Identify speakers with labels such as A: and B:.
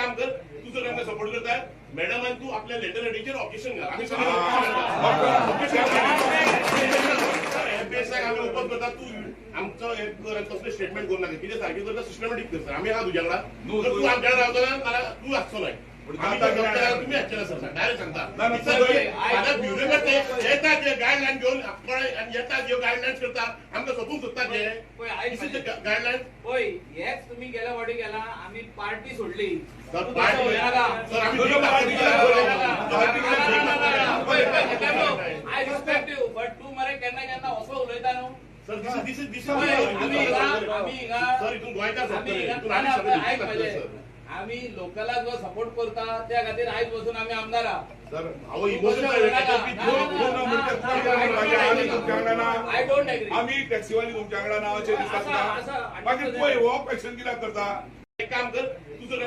A: काम कर, तू जर आमका सपोर्ट करताय मॅडम आणि तू आपल्या लेटर हेडिंगचेर ऑब्जेक्शन घाल. आम्ही सगळे आम्ही ओपन करता. तू आमचं कसले स्टेटमेंट करू नका. किती सारखे करता सिस्टमॅटिक कर सर. आम्ही हा तुझ्याकडा तू आमच्याकडे रावता मला तू असतो नाही. तुम्ही ऍक्च्युअली सर डायरेक्ट सांगता ब्युरो करते येतात ते गाईडलाईन घेऊन येतात जे गाईडलाईन्स करतात आमकां सोपूंक सोदतात ते गाईडलाईन.
B: होय हेच तुम्ही गेल्या वाटी गेला आम्ही पार्टी सोडली.
A: Sir I
B: respect you but तू मरे केन्ना केन्ना असो उलयता न्हू.
A: सर दिस इज
B: आम्ही लोकला जो सपोर्ट करता त्या खातीर आयज बसून आम्ही आमदार
A: सर हांव इमोशनल
B: आय डोंट एग्री.
C: आम्ही टॅक्सीवाली तुमच्या वांगडा नावाचे दिसता मागीर पळय हो क्वेश्चन कित्याक करता.
A: एक काम कर तू जर